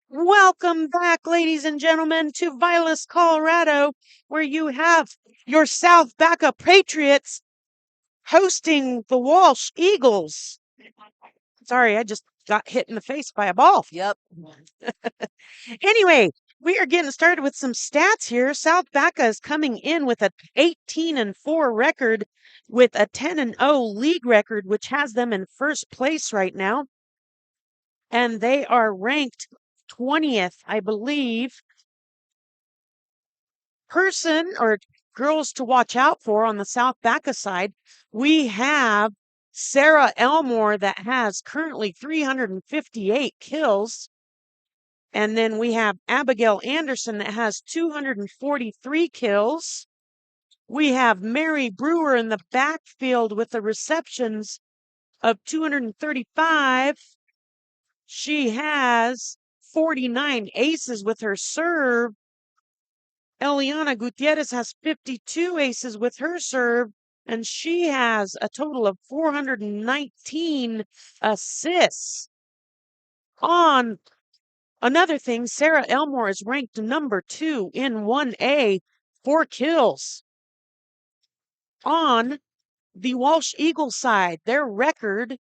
Welcome back, ladies and gentlemen, to Vilas, Colorado, where you have your South Baca Patriots hosting the Walsh Eagles. Sorry, I just got hit in the face by a ball. Yep. Anyway, we are getting started with some stats here. South Baca is coming in with a 18-4 record with a 10-0 league record, which has them in first place right now. And they are ranked 20th, I believe. Person or girls to watch out for on the South Baca side, we have Sarah Elmore that has currently 358 kills. And then we have Abigail Anderson that has 243 kills. We have Mary Brewer in the backfield with the receptions of 235. She has 49 aces with her serve. Eliana Gutierrez has 52 aces with her serve, and she has a total of 419 assists. On another thing, Sarah Elmore is ranked number 2 in 1A, 4 kills. On the Walsh Eagles side, their record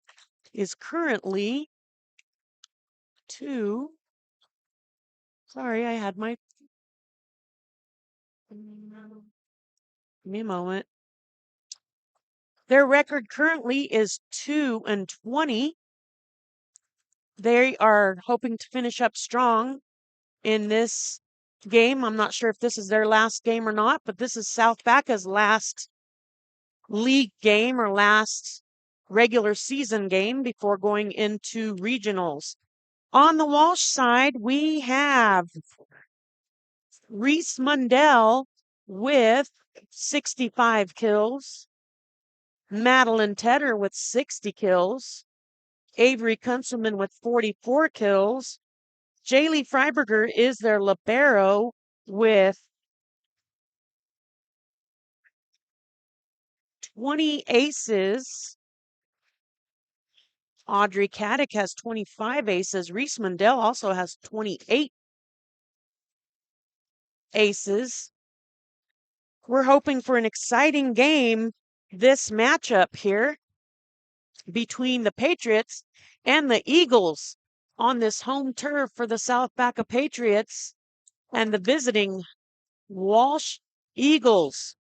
is currently sorry, I had my, give me a moment. Their record currently is 2-20. They are hoping to finish up strong in this game. I'm not sure if this is their last game or not, but this is South Baca's last league game or last regular season game before going into regionals. On the Walsh side, we have Reese Mundell with 65 kills, Madeline Tedder with 60 kills, Avery Kunzelman with 44 kills. Jaylee Freiberger is their libero with 20 aces. Audrey Caddick has 25 aces. Reese Mundell also has 28 aces. We're hoping for an exciting game, this matchup here between the Patriots and the Eagles on this home turf for the South Baca Patriots and the visiting Walsh Eagles.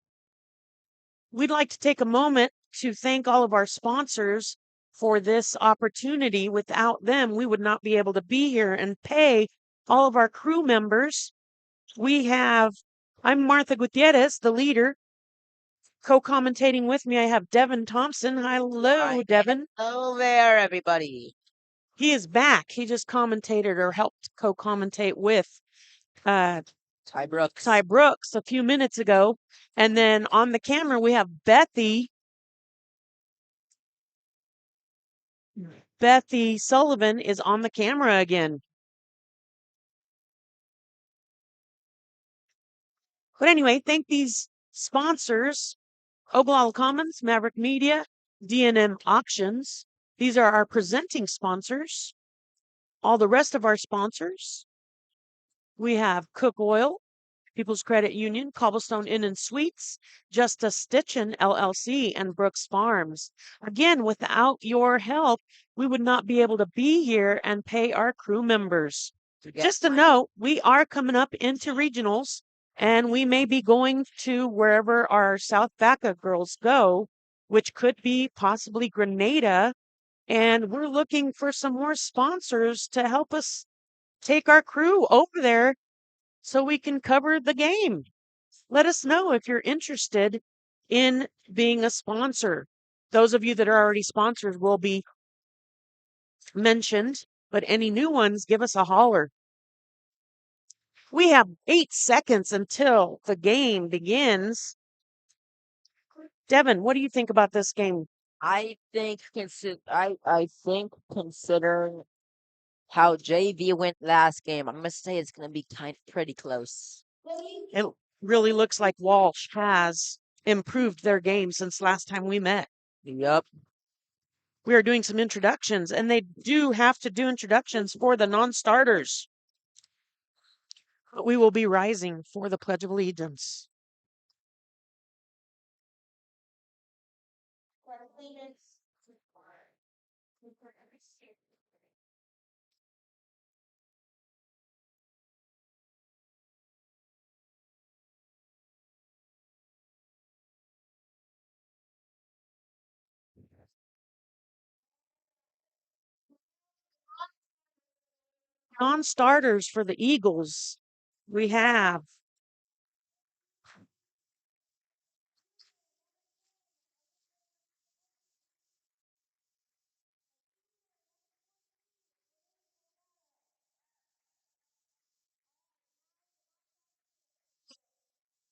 We'd like to take a moment to thank all of our sponsors for this opportunity. Without them, we would not be able to be here and pay all of our crew members. I'm Martha Gutierrez, the leader. Co-commentating with me, I have Devin Thompson. Hello, Devin. Hello there, everybody. He is back. He just commentated or helped co-commentate with Ty Brooks. Ty Brooks a few minutes ago. And then on the camera, we have Bethy Sullivan is on the camera again. But anyway, thank these sponsors, Ogallala Commons, Maverick Media, D&M Auctions. These are our presenting sponsors. All the rest of our sponsors, we have Cook Oil, People's Credit Union, Cobblestone Inn and Suites, Justa Stitchin, LLC, and Brooks Farms. Again, without your help, we would not be able to be here and pay our crew members. Just a note, we are coming up into regionals, and we may be going to wherever our South Baca girls go, which could be possibly Grenada. And we're looking for some more sponsors to help us take our crew over there so we can cover the game. Let us know if you're interested in being a sponsor. Those of you that are already sponsors will be mentioned, but any new ones, give us a holler. We have 8 seconds until the game begins. Devin, what do you think about this game? I think considering how JV went last game, I'm gonna say it's gonna be pretty close. It really looks like Walsh has improved their game since last time we met. Yep. we are doing some introductions, and they do have to do introductions for the non-starters. But we will be rising for the Pledge of Allegiance. Non-starters for the Eagles, we have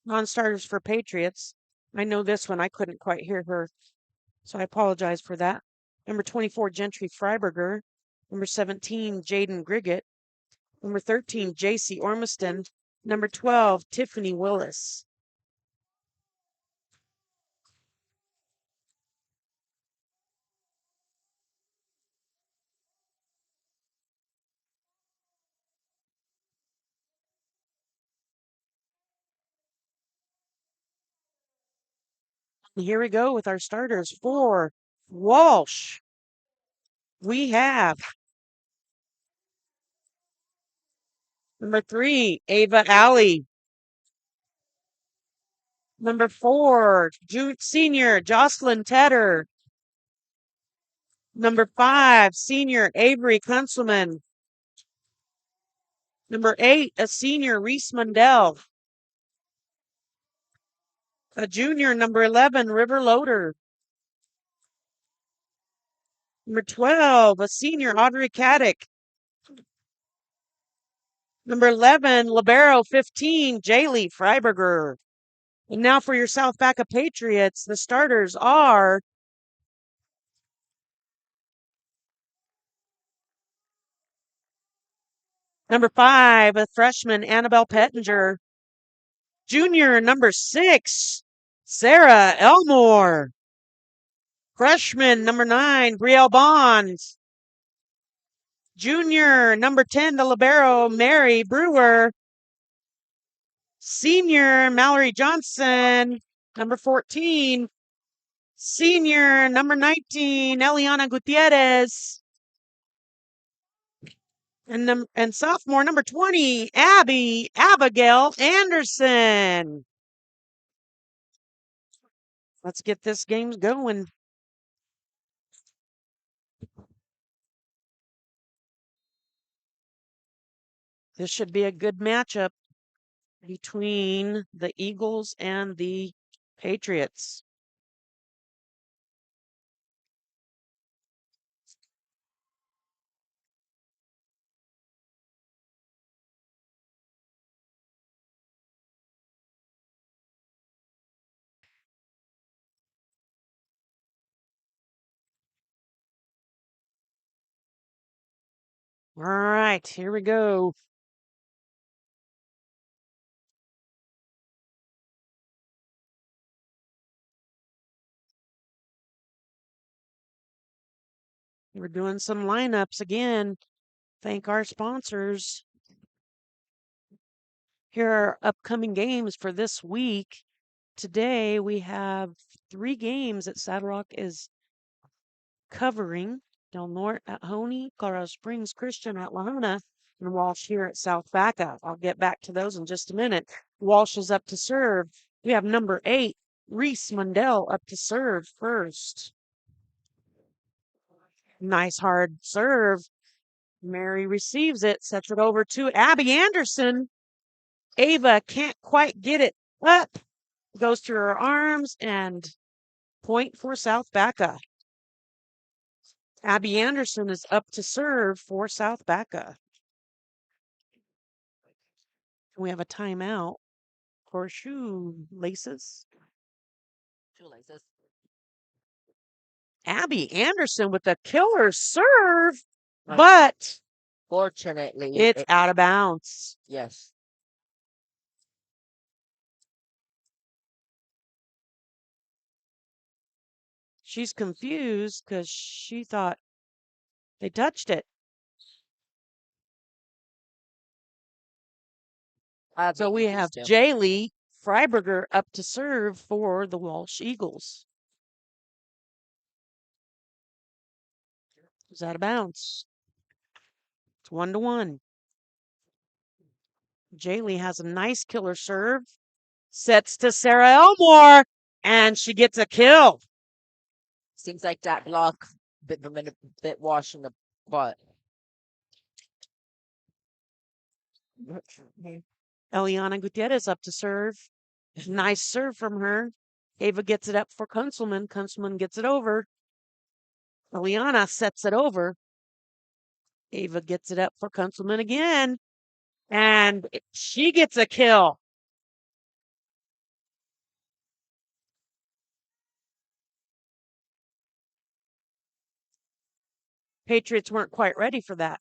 non-starters for Patriots. I know this one. I couldn't quite hear her, so I apologize for that. Number 24, Gentry Freiberger. Number 17, Jaden Griggett. Number 13, J.C. Ormiston. Number 12, Tiffany Willis. And here we go with our starters for Walsh. We have number 3, Ava Alley. Number 4, senior Jocelyn Tedder. Number 5, senior Avery Kunselman. Number 8, a senior Reese Mundell. A junior, number 11, River Loader. Number 12, a senior Audrey Caddick. Number 11, Libero 15, Jaylee Freiberger. And now for your South Baca Patriots, the starters are number 5, a freshman Annabelle Pettinger. Junior, number 6, Sarah Elmore. Freshman, number 9, Brielle Bonds. Junior, number 10, the libero, Mary Brewer. Senior, Mallory Johnson. Number 14, senior, number 19, Eliana Gutierrez. And sophomore, number 20, Abigail Anderson. Let's get this game going. This should be a good matchup between the Eagles and the Patriots. All right, here we go. We're doing some lineups again. Thank our sponsors. Here are upcoming games for this week. Today we have 3 games that Saddle Rock is covering. Del Norte at Honey, Colorado Springs Christian at Lahona, and Walsh here at South Baca. I'll get back to those in just a minute. Walsh is up to serve. We have number 8, Reese Mundell, up to serve first. Nice hard serve. Mary receives it, sets it over to Abby Anderson. Ava can't quite get it up. Goes through her arms and point for South Baca. Abby Anderson is up to serve for South Baca. We have a timeout for shoelaces. Shoelaces. Abby Anderson with a killer serve, but Fortunately, it's out of bounds. Yes. She's confused because she thought they touched it. So we have Jaylee Freiberger up to serve for the Walsh Eagles. Is out of bounds. It's 1-1. Jaylee has a nice killer serve. Sets to Sarah Elmore, and she gets a kill. Seems like that block bit Walsh in the butt. Eliana Gutierrez up to serve. Nice serve from her. Ava gets it up for Kunzelman. Kunzelman gets it over. Eliana sets it over. Ava gets it up for Kunzelman again. And she gets a kill. Patriots weren't quite ready for that.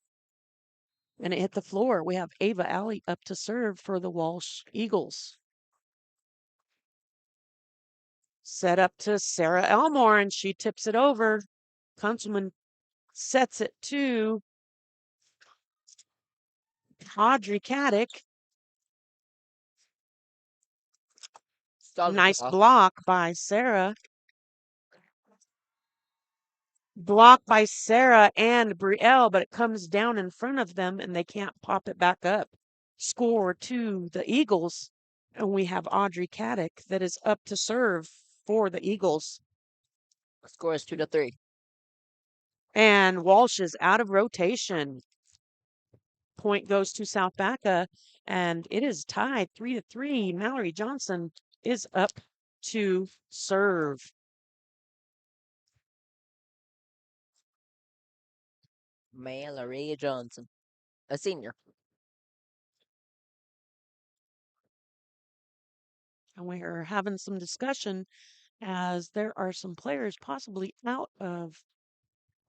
And it hit the floor. We have Ava Alley up to serve for the Walsh Eagles. Set up to Sarah Elmore, and she tips it over. Kunzelman sets it to Audrey Caddick. Nice block by Sarah. Block by Sarah and Brielle, but it comes down in front of them and they can't pop it back up. Score to the Eagles. And we have Audrey Caddick that is up to serve for the Eagles. Score is 2-3. And Walsh is out of rotation. Point goes to South Baca, and it is tied 3-3. Mallory Johnson is up to serve. Mallory Johnson, a senior. And we are having some discussion as there are some players possibly out of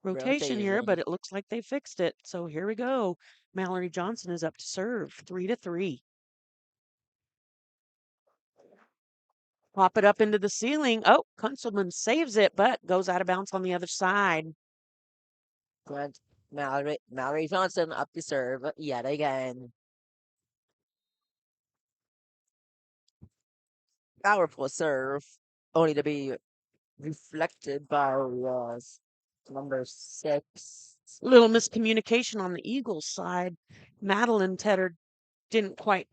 rotation here, but it looks like they fixed it. So here we go. Mallory Johnson is up to serve 3-3. Pop it up into the ceiling. Oh, Kunzelman saves it, but goes out of bounds on the other side. Mallory Johnson up to serve yet again. Powerful serve, only to be reflected by number 6. Little miscommunication on the Eagles side. Madeline Tedder didn't quite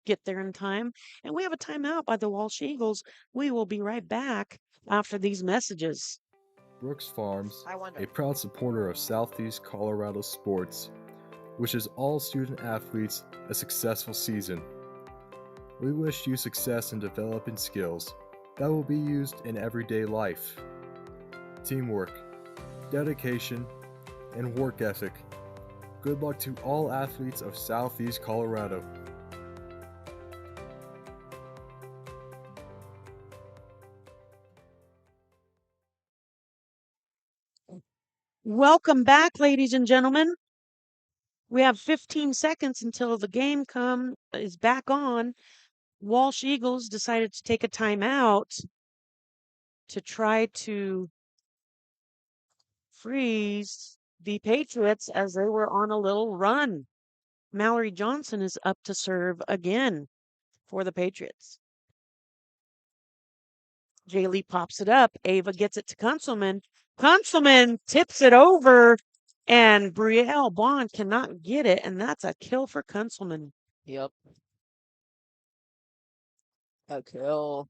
get there in time. And we have a timeout by the Walsh Eagles. We will be right back after these messages. Brooks Farms, a proud supporter of Southeast Colorado sports, wishes all student athletes a successful season. We wish you success in developing skills that will be used in everyday life. Teamwork, dedication, and work ethic. Good luck to all athletes of Southeast Colorado. Welcome back, ladies and gentlemen. We have 15 seconds until the game is back on. Walsh Eagles decided to take a timeout to try to freeze the Patriots as they were on a little run. Mallory Johnson is up to serve again for the Patriots. Jaylee pops it up. Ava gets it to Kunzelman. Kunzelman tips it over, and Brielle Bond cannot get it, and that's a kill for Kunzelman. Yep. A kill.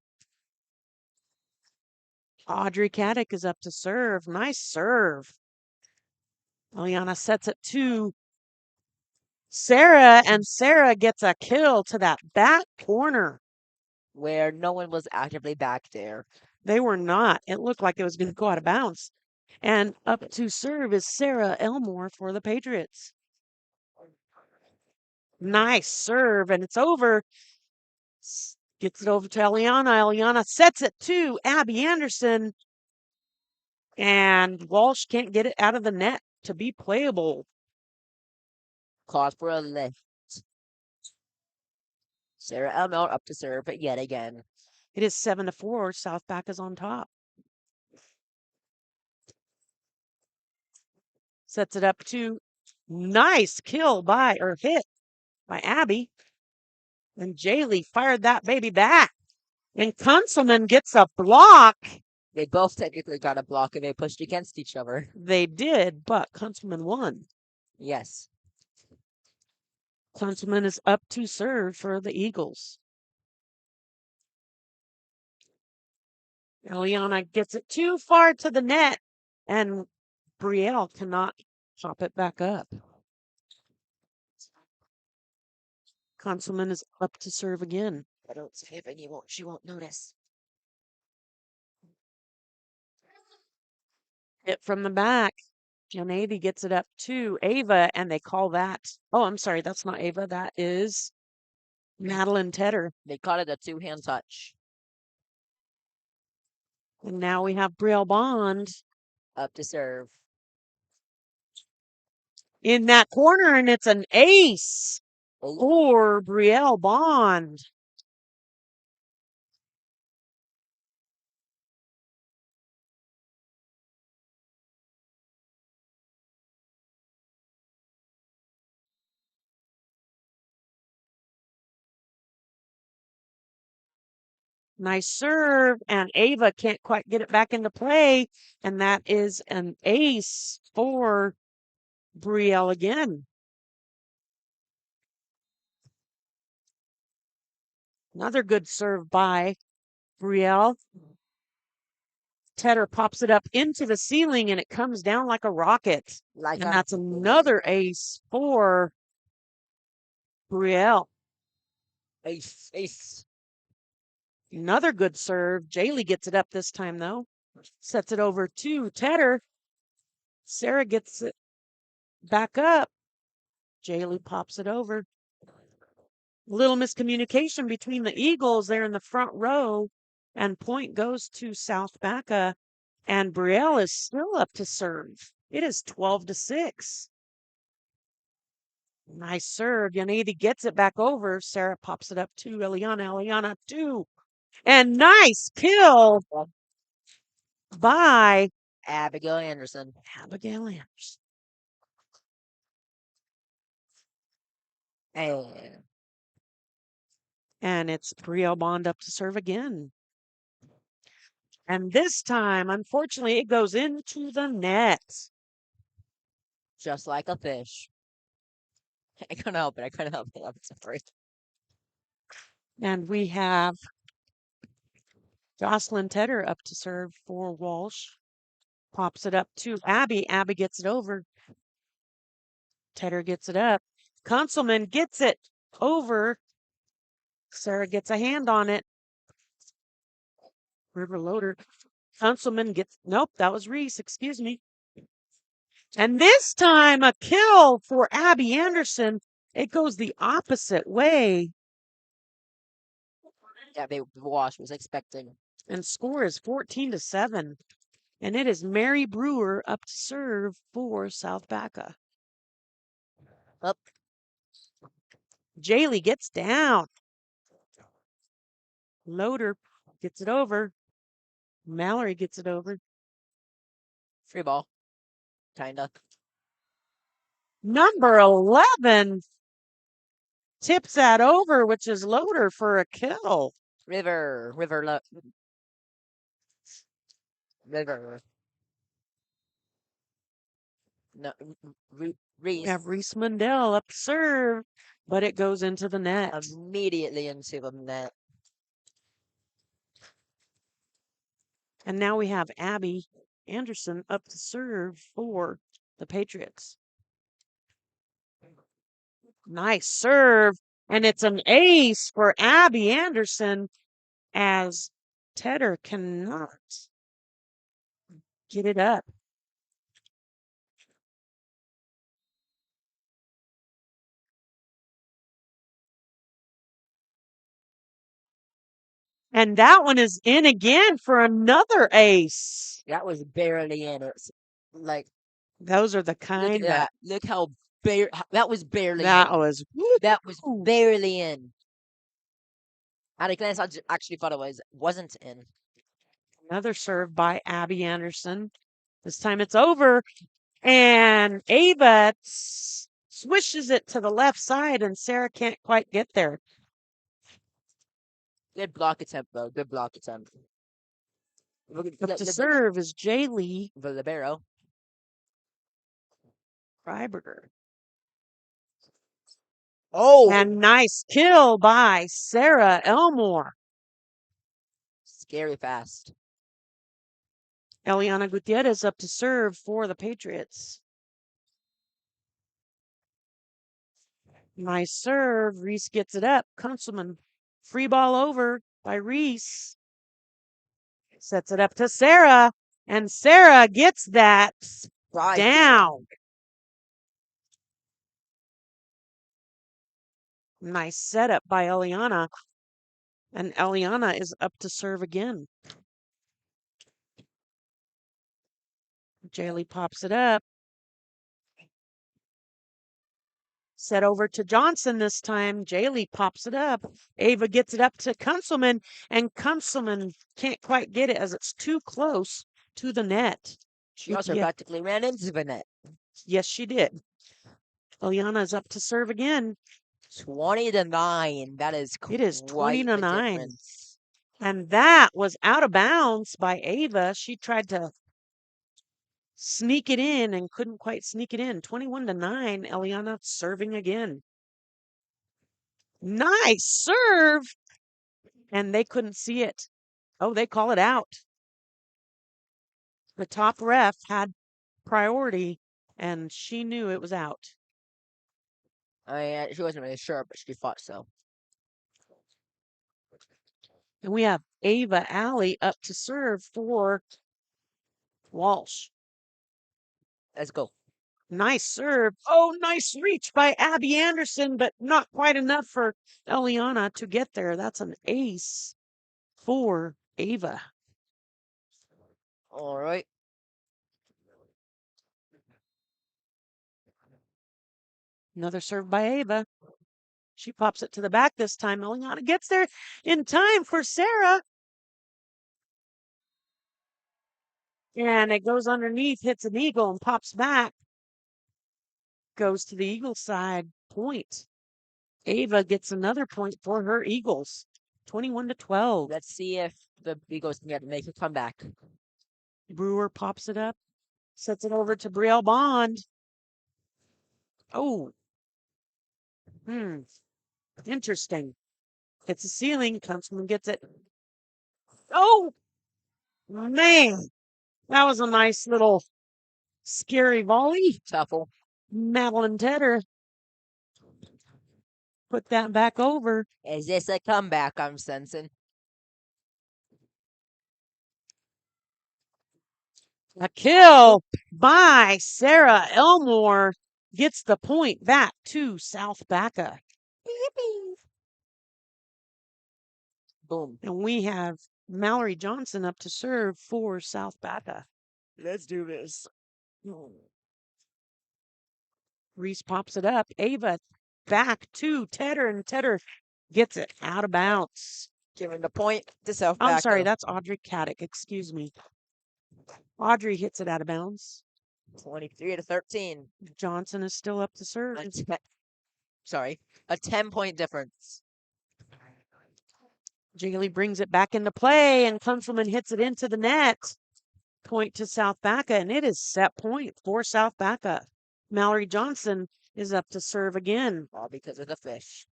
Audrey Caddick is up to serve. Nice serve. Eliana sets it to Sarah, and Sarah gets a kill to that back corner. Where no one was actively back there. They were not. It looked like it was going to go out of bounds. And up to serve is Sarah Elmore for the Patriots. Nice serve, and it's over. Gets it over to Eliana. Eliana sets it to Abby Anderson. And Walsh can't get it out of the net to be playable. Cause for a lift. Sarah Elmore up to serve yet again. It is 7-4. South Baca is on top. Sets it up to nice kill by, or hit by Abby. And Jaylee fired that baby back. And Kunselman gets a block. They both technically got a block and they pushed against each other. They did, but Kunselman won. Yes. Kunselman is up to serve for the Eagles. Eliana gets it too far to the net, and Brielle cannot pop it back up. Kunselman is up to serve again. I don't say it, and she won't notice. Hit from the back. Janavy gets it up to Ava, and they call that. Oh, I'm sorry. That's not Ava. That is Madeline Tedder. They call it a two-hand touch. And now we have Brielle Bond up to serve. In that corner, and it's an ace for Brielle Bond. Nice serve, and Ava can't quite get it back into play, and that is an ace for Brielle again. Another good serve by Brielle. Tedder pops it up into the ceiling, and it comes down like a rocket. And that's another ace for Brielle. Ace, ace. Another good serve. Jaylee gets it up this time, though. Sets it over to Tedder. Sarah gets it back up. Jaylee pops it over. A little miscommunication between the Eagles there in the front row. And point goes to South Baca. And Brielle is still up to serve. It is 12-6. Nice serve. Yanedi gets it back over. Sarah pops it up to Eliana. Eliana, 2. And nice kill by Abigail Anderson. Abigail Anderson. And it's Brielle Bond up to serve again. And this time, unfortunately, it goes into the net. Just like a fish. I couldn't help it. I couldn't help it. I'm sorry. And we have Jocelyn Tedder up to serve for Walsh. Pops it up to Abby. Abby gets it over. Tedder gets it up. Kunselman gets it over. Sarah gets a hand on it. River Loader. Kunselman gets, nope, that was Reese, excuse me. And this time a kill for Abby Anderson. It goes the opposite way. Yeah, Walsh was expecting. And score is 14-7. And it is Mary Brewer up to serve for South Baca. Up. Jaylee gets down. Loader gets it over. Mallory gets it over. Free ball. Kinda. Number 11 tips that over, which is Loader for a kill. River. No, Reese. We have Reese Mundell up to serve, but it goes into the net. Immediately into the net. And now we have Abby Anderson up to serve for the Patriots. Nice serve. And it's an ace for Abby Anderson as Tedder cannot get it up. And that one is in again for another ace. That was barely in. It's like those are the kind that look how that was barely that in. was That was barely in. At a glance, I actually thought it wasn't in. Another serve by Abby Anderson. This time it's over. And Ava swishes it to the left side, and Sarah can't quite get there. Good block attempt, though. Good block attempt. Up to serve is Jaylee The libero. Freiberger. Oh! And nice kill by Sarah Elmore. Scary fast. Eliana Gutierrez up to serve for the Patriots. Nice serve. Reese gets it up. Kunzelman. Free ball over by Reese. Sets it up to Sarah. And Sarah gets that down. Nice setup by Eliana. And Eliana is up to serve again. Jaylee pops it up. Set over to Johnson this time. Jaylee pops it up. Ava gets it up to Kunzelman, and Kunzelman can't quite get it as it's too close to the net. She also practically ran into the net. Yes, she did. Eliana is up to serve again. 20-9. That is It is 20-9. Difference. And that was out of bounds by Ava. She tried to sneak it in and couldn't quite sneak it in. 21-9. Eliana serving again. Nice serve. And they couldn't see it. Oh, they call it out. The top ref had priority, and she knew it was out. She wasn't really sure, but she thought so. And we have Ava Alley up to serve for Walsh. Let's go. Nice serve. Oh, nice reach by Abby Anderson, but not quite enough for Eliana to get there. That's an ace for Ava. All right. Another serve by Ava. She pops it to the back this time. Eliana gets there in time for Sarah. And it goes underneath, hits an eagle, and pops back. Goes to the Eagle side. Point. Ava gets another point for her Eagles. 21-12. Let's see if the Eagles can make a comeback. Brewer pops it up. Sets it over to Brielle Bond. Oh. Interesting. Hits the ceiling. Kunzelman gets it. Oh, man. That was a nice little scary volley. Shuffle. Madeline Tedder put that back over. Is this a comeback I'm sensing? A kill by Sarah Elmore gets the point back to South Baca. Boom. And we have Mallory Johnson up to serve for South Baca. Let's do this. Reese pops it up. Ava back to Tedder, and Tedder gets it out of bounds. Giving the point to South Baca. I'm sorry, that's Audrey Caddick. Excuse me. Audrey hits it out of bounds. 23-13. Johnson is still up to serve. Sorry, a 10-point difference. Jaylee brings it back into play, and Kunzelman hits it into the net. Point to South Baca, and it is set point for South Baca. Mallory Johnson is up to serve again. All because of the fish.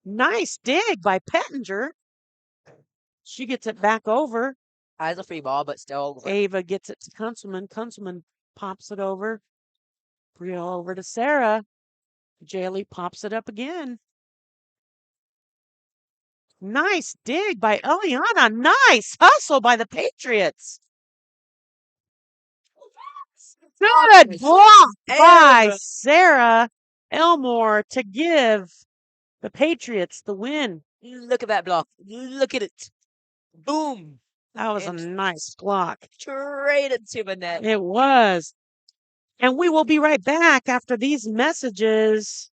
Nice dig by Pettinger. She gets it back over. Has a free ball, but still over. Ava gets it to Kunzelman. Kunzelman pops it over. Brielle over to Sarah. Jaylee pops it up again. Nice dig by Eliana. Nice hustle by the Patriots. Good block by Sarah Elmore to give the Patriots the win. Look at that block. Look at it. Boom. That was a nice block. Straight into the net. It was. And we will be right back after these messages.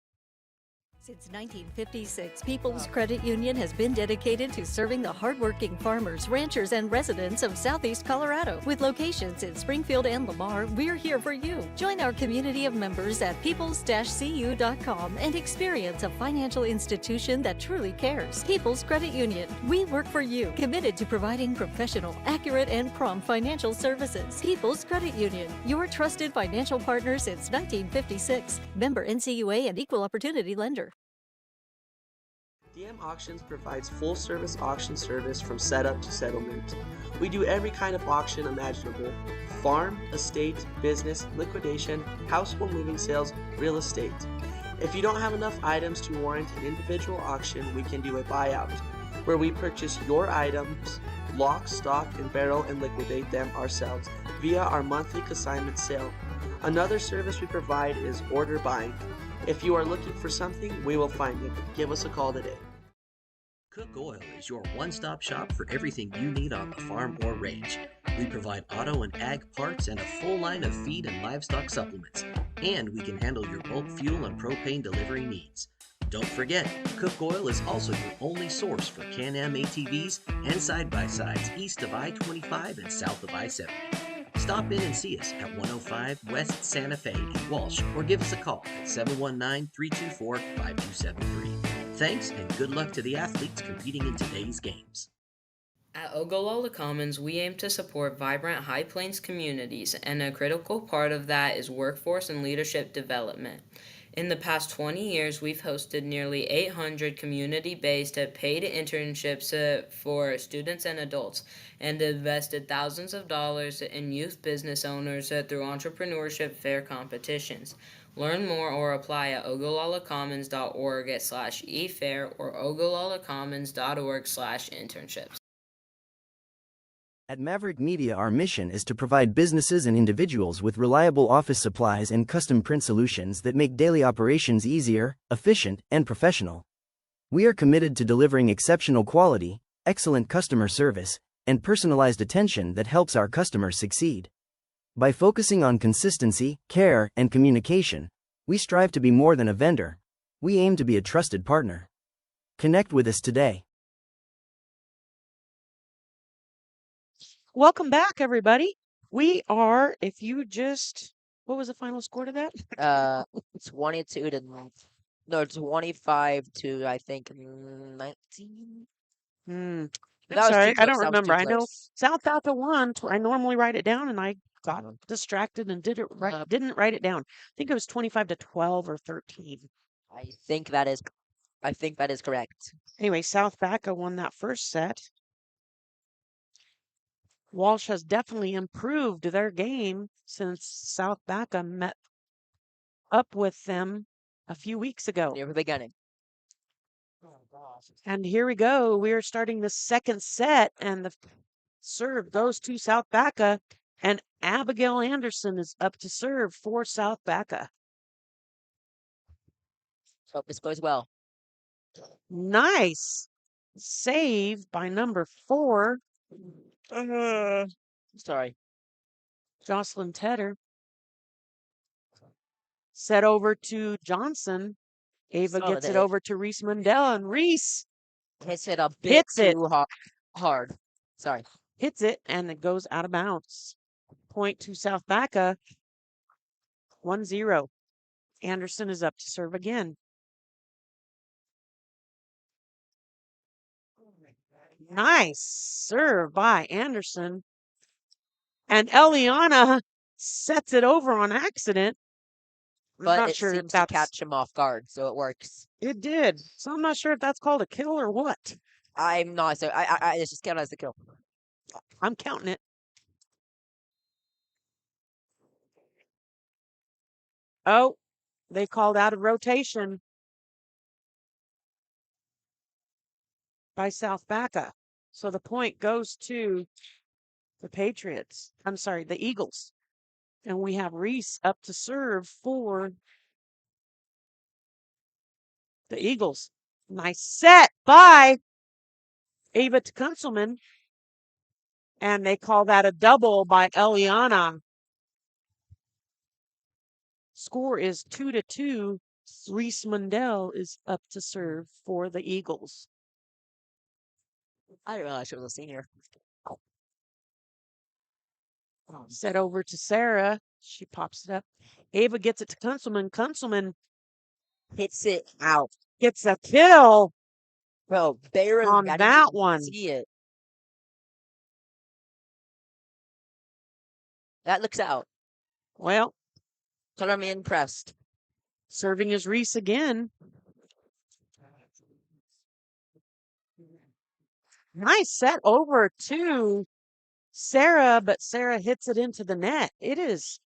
Since 1956, People's Credit Union has been dedicated to serving the hardworking farmers, ranchers, and residents of Southeast Colorado. With locations in Springfield and Lamar, we're here for you. Join our community of members at peoples-cu.com and experience a financial institution that truly cares. People's Credit Union. We work for you, committed to providing professional, accurate, and prompt financial services. People's Credit Union, your trusted financial partner since 1956. Member NCUA and Equal Opportunity Lender. DM Auctions provides full-service auction service from setup to settlement. We do every kind of auction imaginable: farm, estate, business, liquidation, household moving sales, real estate. If you don't have enough items to warrant an individual auction, we can do a buyout, where we purchase your items, lock, stock, and barrel, and liquidate them ourselves via our monthly consignment sale. Another service we provide is order buying. If you are looking for something, we will find it. Give us a call today. Cook Oil is your one-stop shop for everything you need on the farm or range. We provide auto and ag parts and a full line of feed and livestock supplements. And we can handle your bulk fuel and propane delivery needs. Don't forget, Cook Oil is also your only source for Can-Am ATVs and side-by-sides east of I-25 and south of I-70. Stop in and see us at 105 West Santa Fe in Walsh, or give us a call at 719-324-5273. Thanks, and good luck to the athletes competing in today's games. At Ogallala Commons, we aim to support vibrant High Plains communities, and a critical part of that is workforce and leadership development. In the past 20 years, we've hosted nearly 800 community-based paid internships for students and adults, and invested thousands of dollars in youth business owners through entrepreneurship fair competitions. Learn more or apply at ogallalacommons.org/efair or ogallalacommons.org/internships. At Maverick Media, our mission is to provide businesses and individuals with reliable office supplies and custom print solutions that make daily operations easier, efficient, and professional. We are committed to delivering exceptional quality, excellent customer service, and personalized attention that helps our customers succeed. By focusing on consistency, care, and communication, we strive to be more than a vendor. We aim to be a trusted partner. Connect with us today. Welcome back, everybody. We are, if you just, what was the final score to that? 25 to, I think, 19. I'm That was sorry, too I close. don't That was too remember. I know close. South Baca won. I normally write it down, and I got distracted and didn't write it down. I think it was 25 to 12 or 13. I think that is correct. Anyway, South Baca won that first set. Walsh has definitely improved their game since South Baca met up with them a few weeks ago. Near the beginning. And here we go. We are starting the second set, and the serve goes to South Baca, and Abigail Anderson is up to serve for South Baca. Hope this goes well. Nice save by number 4. Sorry. Jocelyn Tedder. Set over to Johnson. Ava gets it over to Reese Mundell, and Reese hits it a bit too hard. Sorry. Hits it, and it goes out of bounds. Point to South Baca. 1-0. Anderson is up to serve again. Nice serve by Anderson. And Eliana sets it over on accident. But it seems to catch him off guard, so it works. It did. So I'm not sure if that's called a kill or what. I'm not. So I just count it as a kill. I'm counting it. Oh, they called out of rotation by South Baca. So the point goes to the Patriots. I'm sorry, the Eagles. And we have Reese up to serve for the Eagles. Nice set by Ava Tkunselman. And they call that a double by Eliana. Score is 2-2 Reese Mundell is up to serve for the Eagles. I didn't realize she was a senior. Set over to Sarah. She pops it up. Ava gets it to Kunselman. Kunselman Hits it out. gets a kill Bro, barely on got that to one. see it. That looks out. Well, Color me impressed. serving is Reese again. Nice set over to Sarah, but Sarah hits it into the net. It is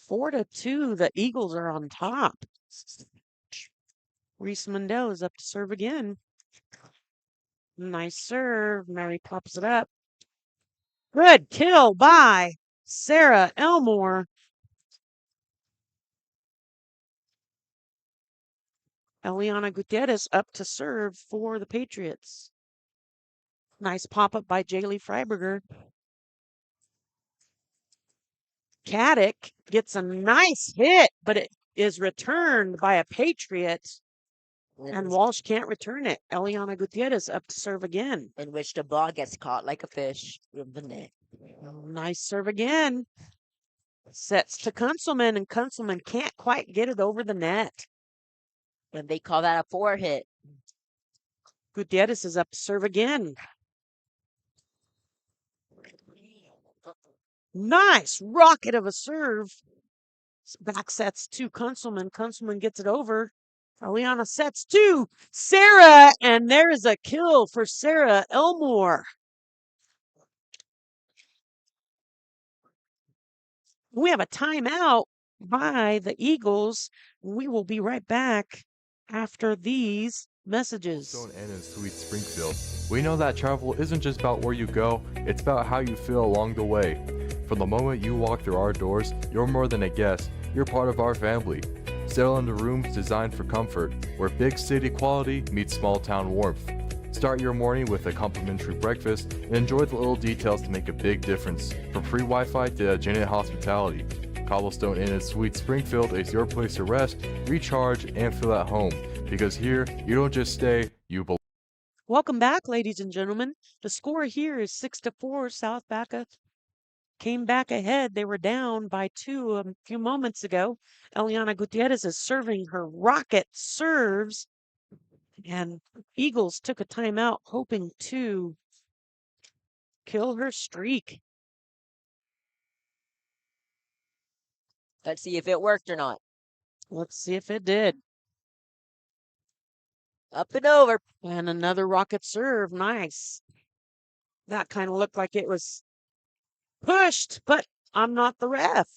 4-2. The Eagles are on top. Reese Mundell is up to serve again. Nice serve. Mary pops it up. Good kill by Sarah Elmore. Eliana Gutierrez up to serve for the Patriots. Nice pop-up by Jaylee Freiberger. Caddick gets a nice hit, but it is returned by a Patriot. And Walsh can't return it. Eliana Gutierrez up to serve again. In which the ball gets caught like a fish in the net. Nice serve again. Sets to Kunselman, and Kunselman can't quite get it over the net. And they call that a 4 hit. Gutierrez is up to serve again. Nice rocket of a serve. Back sets to Kunselman. Kunselman gets it over. Eliana sets to Sarah, and there is a kill for Sarah Elmore. We have a timeout by the Eagles. We will be right back after these messages. Cobblestone Inn in Sweet Springfield. We know that travel isn't just about where you go, it's about how you feel along the way. From the moment you walk through our doors, you're more than a guest, you're part of our family. Settle into rooms designed for comfort, where big city quality meets small town warmth. Start your morning with a complimentary breakfast and enjoy the little details to make a big difference. From free Wi-Fi to Janet hospitality, Cobblestone Inn in Sweet Springfield is your place to rest, recharge, and feel at home. Because here, you don't just stay, you belong. Welcome back, ladies and gentlemen. The score here is 6-4. South Baca came back ahead. They were down by 2 a few moments ago. Eliana Gutierrez is serving her rocket serves. And Eagles took a timeout hoping to kill her streak. Let's see if it worked or not. Let's see if it did. Up and over. And another rocket serve. Nice. That kind of looked like it was pushed, but I'm not the ref.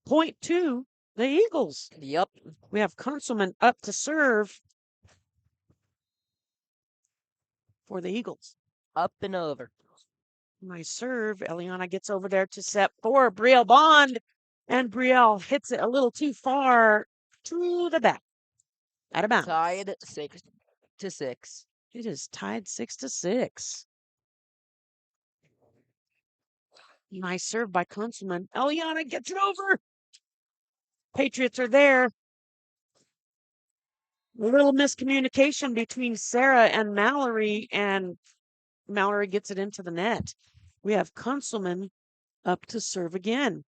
Point to the Eagles. Yep. We have Kunselman up to serve for the Eagles. Up and over. Nice serve. Eliana gets over there to set for Brielle Bond. And Brielle hits it a little too far to the back. Out of bounds. Tied 6-6. It is tied 6-6. Nice serve by Kunselman. Eliana gets it over. Patriots are there. A little miscommunication between Sarah and Mallory gets it into the net. We have Kunselman up to serve again.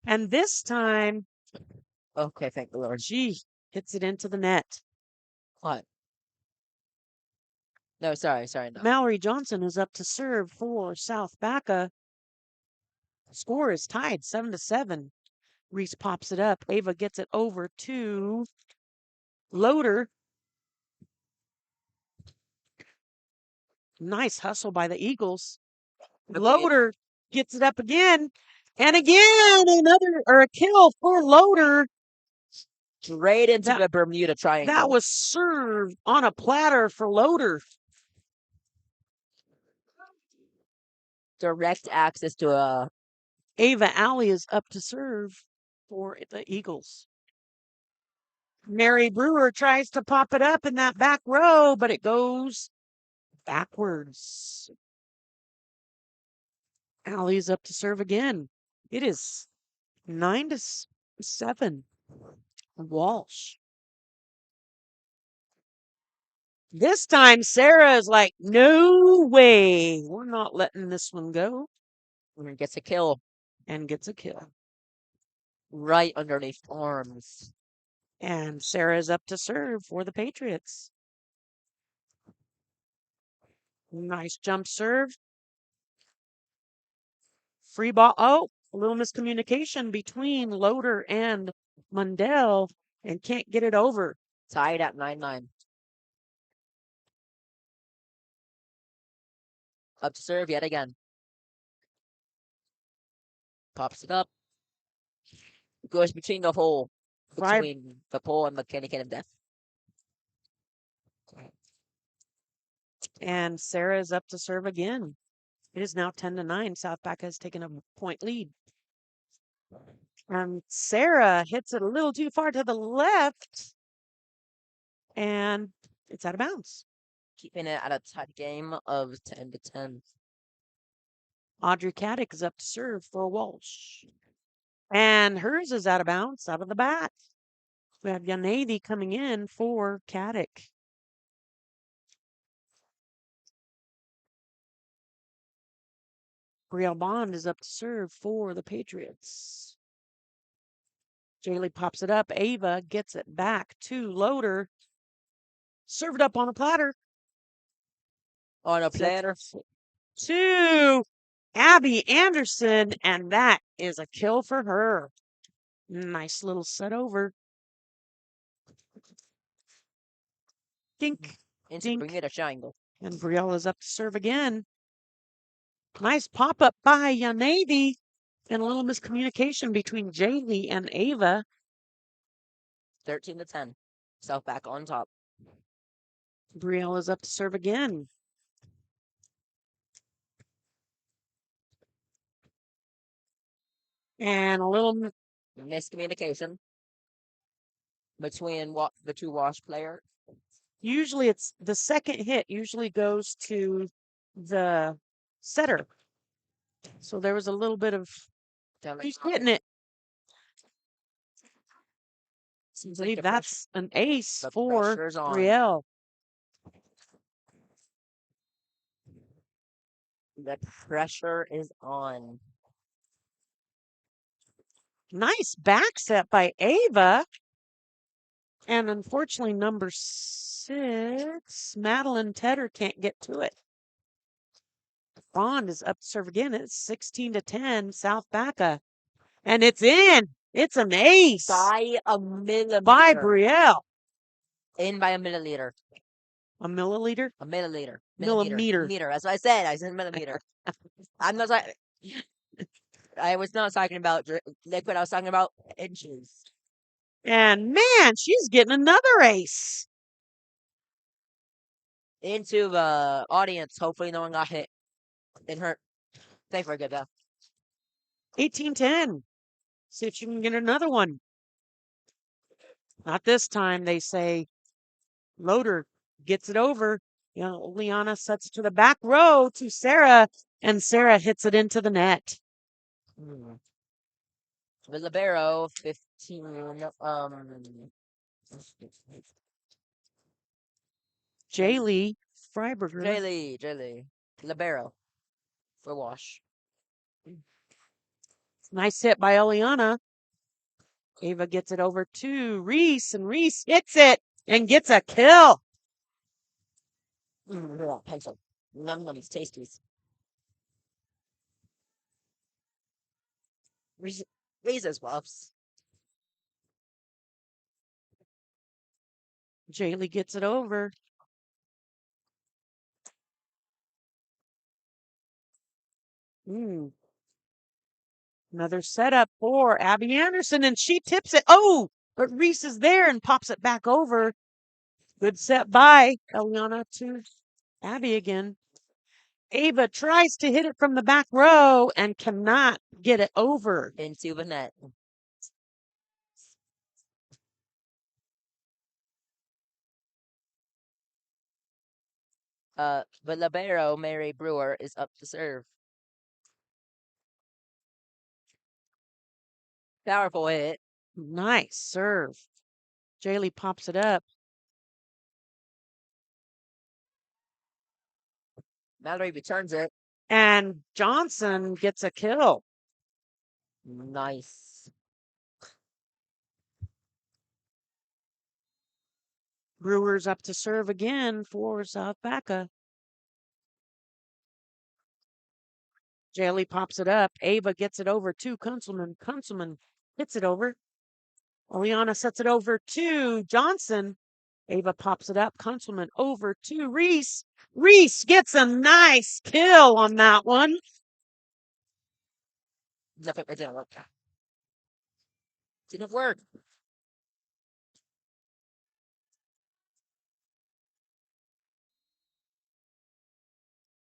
And this time, Okay, thank the Lord. she hits it into the net. What? No, sorry, no. Mallory Johnson is up to serve for South Baca. Score is tied 7-7. Reese pops it up. Ava gets it over to Loader. Nice hustle by the Eagles. Loader gets it up again. And again, a kill for Loader. Straight into the Bermuda Triangle. That was served on a platter for Loader. Direct access to a... Ava Alley is up to serve for the Eagles. Mary Brewer tries to pop it up in that back row, but it goes backwards. Alley's up to serve again. It is 9-7. 7. Walsh. This time, Sarah is like, no way. We're not letting this one go. And gets a kill. And gets a kill. Right underneath arms. And Sarah is up to serve for the Patriots. Nice jump serve. Free ball. Oh, a little miscommunication between Loader and Mundell and can't get it over. Tied at 9-9. Up to serve yet again. Pops it up. Goes between the hole. Between the pole and the candy cane of death. And Sarah is up to serve again. It is now 10-9. South Baca has taken a point lead. And Sarah hits it a little too far to the left. And it's out of bounds. Keeping it at a tight game of 10-10. Audrey Caddick is up to serve for Walsh. And hers is out of bounds, out of the bat. We have Yanedi coming in for Caddick. Brielle Bond is up to serve for the Patriots. Jaylee pops it up. Ava gets it back to Loader. Served up on a platter. On a platter. To Abby Anderson, and that is a kill for her. Nice little set over. Dink. Into bring it a triangle. And Brielle is up to serve again. Nice pop-up by Yanedi. And a little miscommunication between Jaylee and Ava. 13-10. South Baca on top. Brielle is up to serve again. And a little miscommunication between the two Walsh players. Usually it's the second hit usually goes to the setter. So there was a little bit of who's hitting it. I believe that's an ace for Brielle. The pressure is on. Nice back set by Ava. And unfortunately, number 6, Madeline Tedder can't get to it. Bond is up to serve again. It's 16-10, South Baca. And it's in. It's an ace. By a millimeter. By Brielle. In by a milliliter. A milliliter? A milliliter. Millimeter. Meter. That's what I said. I said millimeter. I'm not talking. I was not talking about liquid. I was talking about inches. And man, she's getting another ace. Into the audience. Hopefully no one got hit. Didn't hurt. Thanks for a good death. 18-10. See if you can get another one. Not this time, they say. Loader gets it over. Liana sets it to the back row to Sarah, and Sarah hits it into the net. The libero, 15. Jaylee Freiberger. Jaylee. Libero for Walsh. Nice hit by Eliana. Ava gets it over to Reese, and Reese hits it and gets a kill. Pencil. Nums, tasties. Reese's Puffs. Jaylee gets it over. Another setup for Abby Anderson, and she tips it. Oh, but Reese is there and pops it back over. Good set by Eliana to Abby again. Ava tries to hit it from the back row and cannot get it over. Into the net. But libero, Mary Brewer, is up to serve. Powerful hit. Nice serve. Jaylee pops it up. Mallory returns it. And Johnson gets a kill. Nice. Brewers up to serve again for South Baca. Jaylee pops it up. Ava gets it over to Kunzelman. Kunzelman hits it over. Oleana sets it over to Johnson. Ava pops it up. Kunzelman over to Reese. Reese gets a nice kill on that one. Nothing. It didn't work. Didn't work.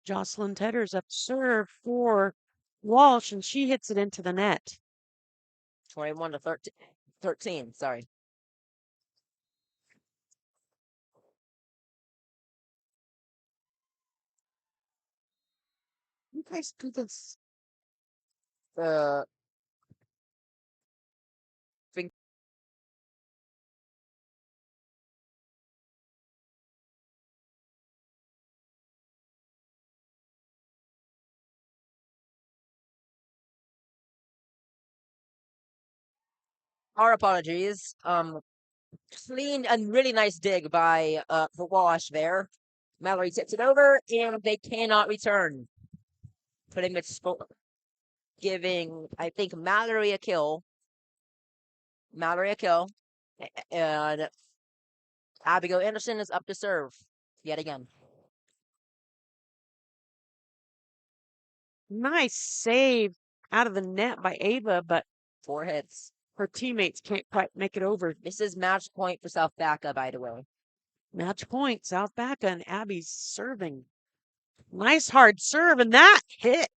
Jocelyn Tedder's up serve for Walsh, and she hits it into the net. 21 to 13. Sorry. You guys do this. Our apologies. Clean and really nice dig by the Walsh there. Mallory tips it over, and they cannot return. Putting it giving, I think, Mallory a kill. And Abigail Anderson is up to serve yet again. Nice save out of the net by Ava, but 4 hits. Her teammates can't quite make it over. This is match point for South Baca, by the way. Match point, South Baca, and Abby's serving. Nice hard serve, and that hit.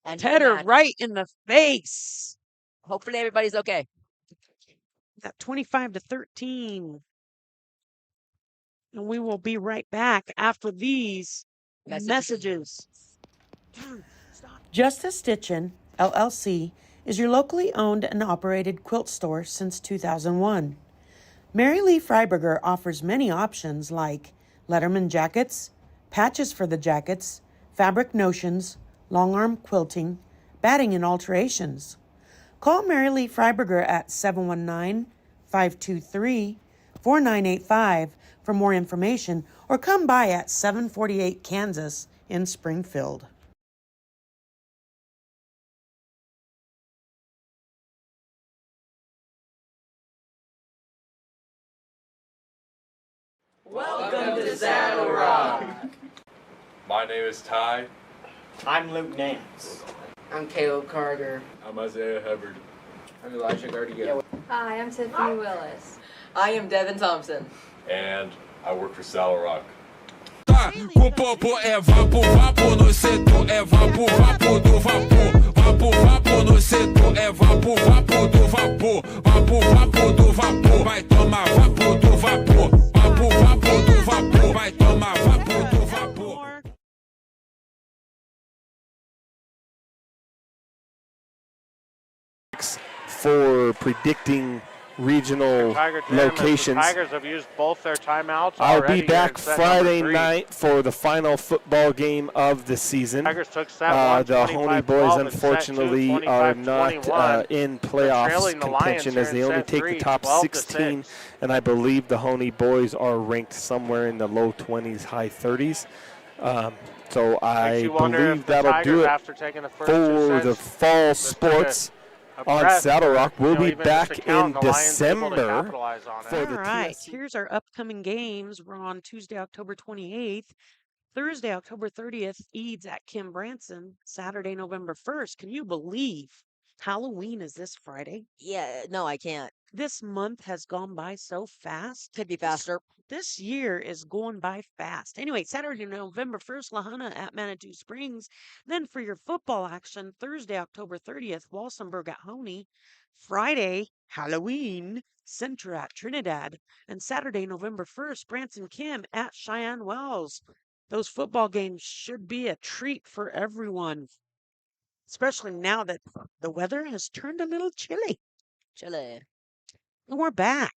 And Tedder right in the face. Hopefully everybody's okay. Got 25 to 13. And we will be right back after these messages. Justa Stitchin, LLC, is your locally owned and operated quilt store since 2001. Mary Lee Freiberger offers many options like Letterman jackets, patches for the jackets, fabric notions, long arm quilting, batting and alterations. Call Mary Lee Freiberger at 719-523-4985 for more information, or come by at 748 Kansas in Springfield. Welcome to Saddle Rock. My name is Ty. I'm Luke Nance. I'm Caleb Carter. I'm Isaiah Hubbard. I'm Elijah Gardia. Hi, I'm Tiffany Willis. I am Devin Thompson. And I work for Saddle Rock. O popo é vapo, vapo no setor é vapo, vapo do vapor. Vapo, vapo no setor é vapo, vapo do vapor. Vapo, vapo do vapor, vai tomar vapo do vapor. Vapo, vapo do vapor, vai tomar vapo do vapor. For predicting regional locations. The Tigers have used both their timeouts. I'll be back Friday night for the final football game of the season. Tigers took set the Honey boys, unfortunately, are not in playoffs contention as they only take the top 16, and I believe the Honey boys are ranked somewhere in the low 20s, high 30s. So I believe that'll do it for the fall sports on Saddle Rock. We'll be back in December for the All right, here's our upcoming games. We're on Tuesday, October 28th. Thursday, October 30th, Eads at Kim Branson. Saturday, November 1st. Can you believe Halloween is this Friday? Yeah, no, I can't. This month has gone by so fast. Could be faster. This year is going by fast. Anyway, Saturday, November 1st, Lahana at Manitou Springs. Then for your football action, Thursday, October 30th, Walsenburg at Honey. Friday, Halloween, Centra at Trinidad. And Saturday, November 1st, Branson Kim at Cheyenne Wells. Those football games should be a treat for everyone. especially now that the weather has turned a little chilly. Chile. And we're back.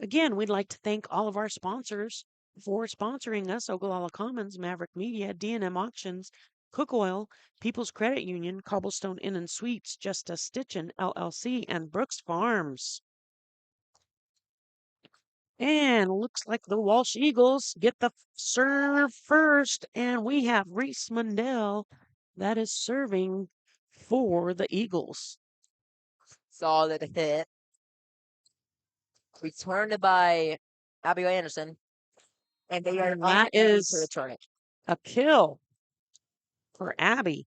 Again, we'd like to thank all of our sponsors for sponsoring us: Ogallala Commons, Maverick Media, D&M Auctions, Cook Oil, People's Credit Union, Cobblestone Inn and Suites, Justa Stitchin, LLC, and Brooks Farms. And looks like the Walsh Eagles get the serve first, and we have Reese Mundell that is serving for the Eagles. Solid hit. Returned by Abigail Anderson. And they are that is to return it. A kill for Abby.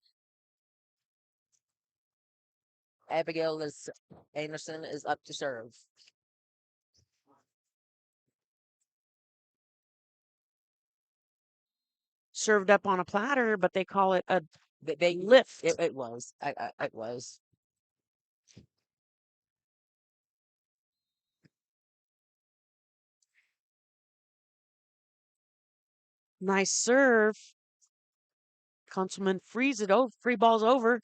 Abigail Anderson is up to serve. Served up on a platter, but they call it a lift. It was. It was. Nice serve. Councilman frees it over. Free ball's over.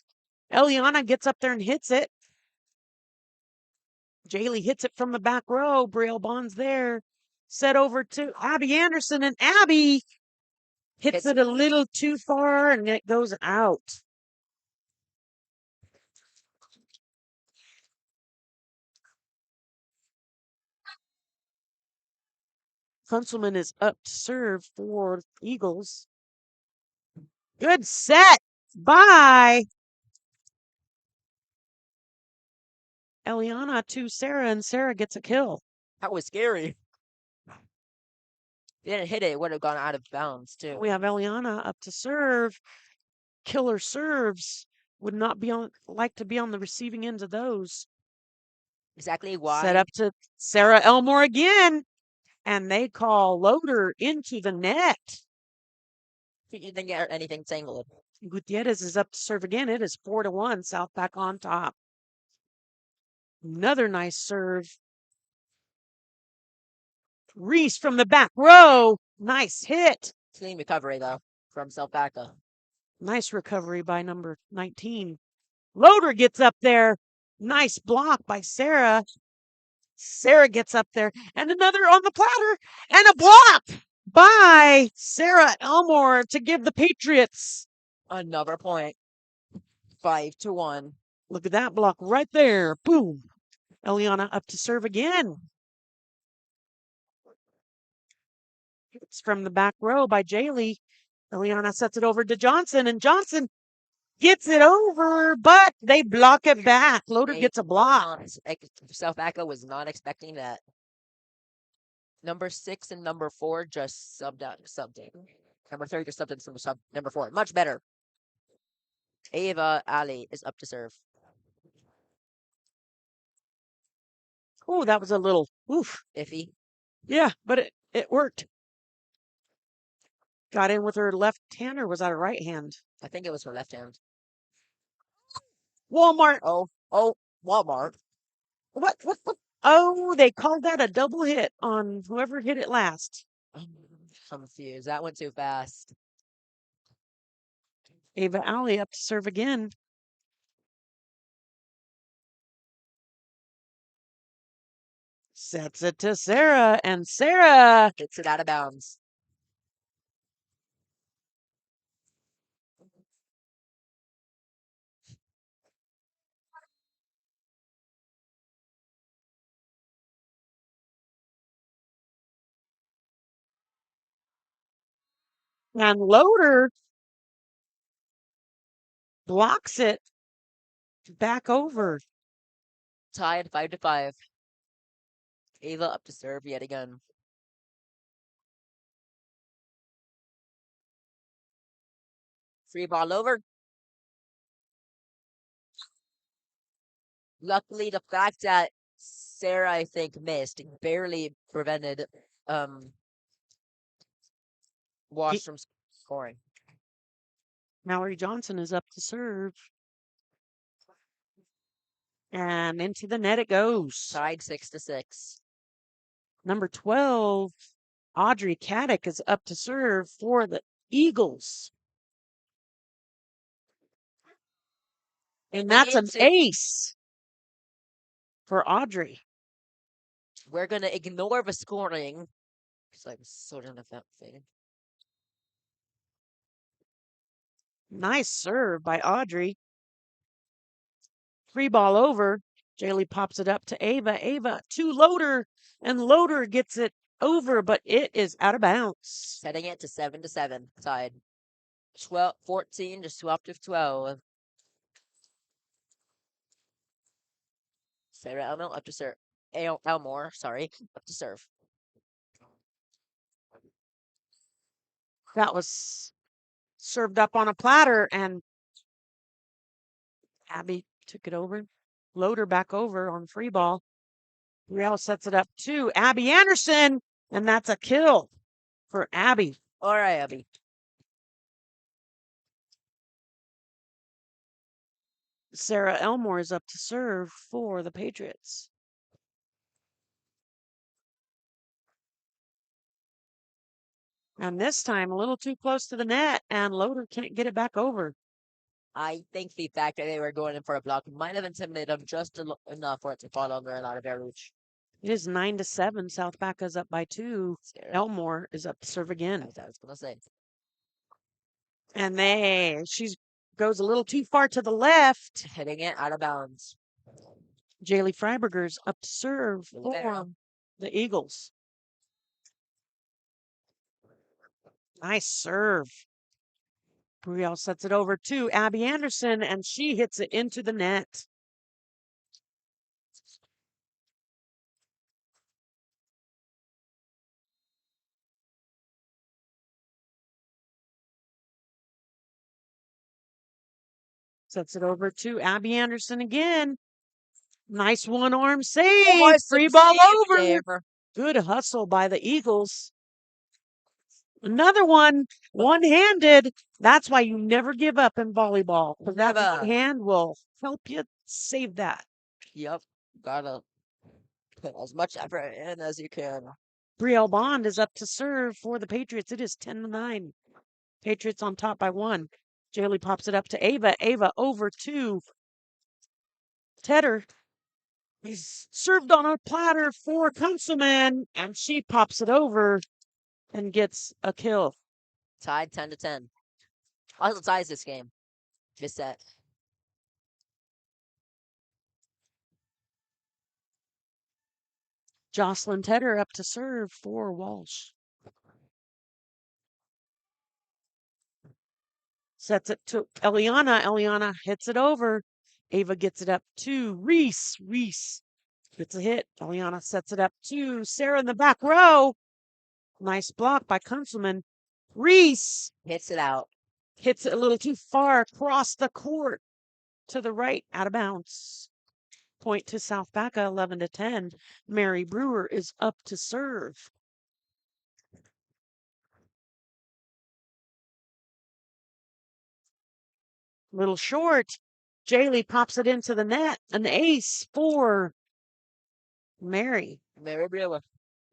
Eliana gets up there and hits it. Jaylee hits it from the back row. Brielle Bond's there. Set over to Abby Anderson, and Abby hits it a little too far, and it goes out. Kunzelman is up to serve for Eagles. Good set by Eliana to Sarah, and Sarah gets a kill. That was scary. If you didn't hit it, it would have gone out of bounds, too. We have Eliana up to serve. Killer serves. Would not like to be on the receiving end of those. Exactly why. Set up to Sarah Elmore again. And they call Loader into the net. You didn't get anything tangled. Gutierrez is up to serve again. It is 4-1. South back on top. Another nice serve. Reese from the back row. Nice hit. Clean recovery, though, from South Baca. Nice recovery by number 19. Loader gets up there. Nice block by Sarah. Sarah gets up there. And another on the platter. And a block by Sarah Elmore to give the Patriots another point. 5-1. Look at that block right there. Boom. Eliana up to serve again. It's from the back row by Jaylee. Eliana sets it over to Johnson, and Johnson gets it over, but they block it back. Loader gets a block. South Baca was not expecting that. Number 6 and number 4 just subbed in. Number 3 just subbed in from number 4. Much better. Ava Ali is up to serve. Oh, that was a little iffy. Yeah, but it worked. Got in with her left hand, or was that her right hand? I think it was her left hand. Walmart. Oh, Walmart. What? Oh, they called that a double hit on whoever hit it last. I'm confused. That went too fast. Ava Ali up to serve again. Sets it to Sarah, and Sarah hits it out of bounds. And Loader blocks it back over. Tied 5-5. Ava up to serve yet again. Free ball over. Luckily, the fact that Sarah, I think, missed barely prevented Walsh from scoring. Mallory Johnson is up to serve. And into the net it goes. Tied 6-6. Number 12, Audrey Caddick is up to serve for the Eagles. And that's an ace for Audrey. We're going to ignore the scoring. Because I'm so done with that thing. Nice serve by Audrey. Free ball over. Jaylee pops it up to Ava. Ava to Loader. And Loader gets it over, but it is out of bounds. Setting it to 7-7. Tied. 14, just 12-12. Sarah Elmore up to serve. Elmore, sorry, up to serve. That was served up on a platter, and Abby took it over. Loader back over on free ball. Real sets it up to Abby Anderson, and that's a kill for Abby. All right, Abby. Sarah Elmore is up to serve for the Patriots. And this time, a little too close to the net, and Loader can't get it back over. I think the fact that they were going in for a block might have intimidated them just enough for it to fall under and out of their reach. It is 9-7. South Baca's up by 2. Elmore is up to serve again. That's what I was going to say. And she goes a little too far to the left. Hitting it out of bounds. Jaylee Freiberger's up to serve for the Eagles. Nice serve. Brielle sets it over to Abby Anderson, and she hits it into the net. Sets it over to Abby Anderson again. Nice one-arm save. Free ball over. There. Good hustle by the Eagles. Another one, one-handed. That's why you never give up in volleyball. Because that one hand will help you save that. Yep. Gotta put as much effort in as you can. Brielle Bond is up to serve for the Patriots. It is 10-9. Patriots on top by 1. Jaylee pops it up to Ava. Ava over to Tedder. He's served on a platter for Kunselman, and she pops it over and gets a kill. Tied 10-10. Also ties this game. This set. Jocelyn Tedder up to serve for Walsh. Sets it to Eliana. Eliana hits it over. Ava gets it up to Reese. Reese gets a hit. Eliana sets it up to Sarah in the back row. Nice block by Kunselman. Reese hits it out. Hits it a little too far across the court to the right, out of bounds. Point to South Baca, 11-10. Mary Brewer is up to serve. Little short. Jaylee pops it into the net. An ace for Mary. Mary Brewer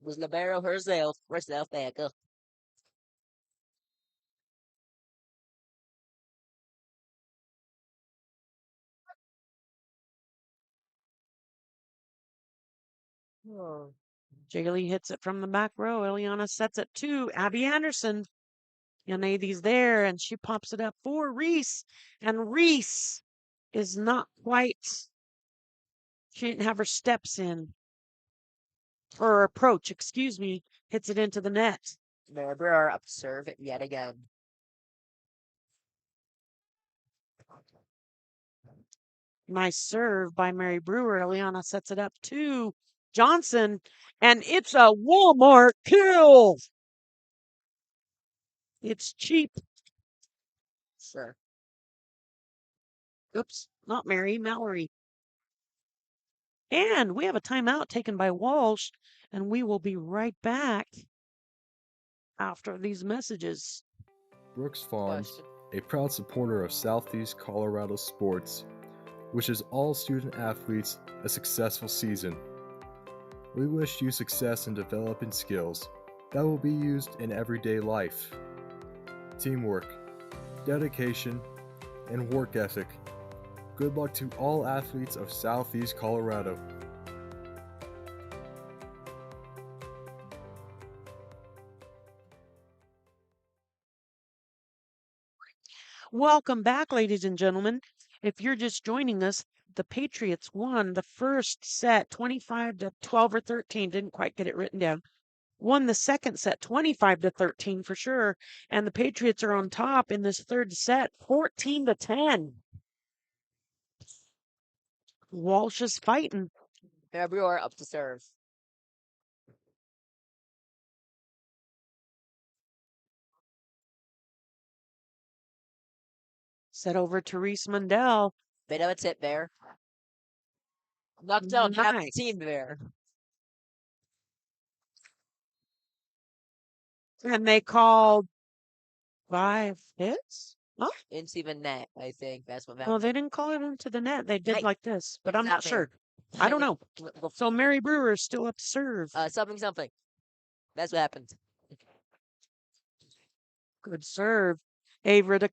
was libero herself for South Baca. Jaylee hits it from the back row. Eliana sets it to Abby Anderson. Yanadi's there, and she pops it up for Reese. And Reese is not quite, she didn't have her steps in. Or her approach, excuse me, hits it into the net. Mary Brewer up to serve it yet again. Nice serve by Mary Brewer. Eliana sets it up to Johnson, and it's a Walmart kill. It's cheap. Sure. Oops, not Mary, Mallory. And we have a timeout taken by Walsh, and we will be right back after these messages. Brooks Farms, a proud supporter of Southeast Colorado sports, wishes all student athletes a successful season. We wish you success in developing skills that will be used in everyday life. Teamwork, dedication, and work ethic Good luck to all athletes of Southeast Colorado. Welcome back, ladies and gentlemen. If you're just joining us, the Patriots won the first set 25-12 or 13. Didn't quite get it written down. Won the second set 25-13 for sure. And the Patriots are on top in this third set 14-10. Walsh is fighting. Brewer up to serve. Set over to Reese Mundell. Bit of a tip there. Knocked down half the team there. And they called 5 hits? Huh? Into the net, I think. That's what that No, they didn't call it into the net. They did like this, but I'm not sure. happening? I don't know. So Mary Brewer is still up to serve. Something. That's what happened. Good serve. Avra to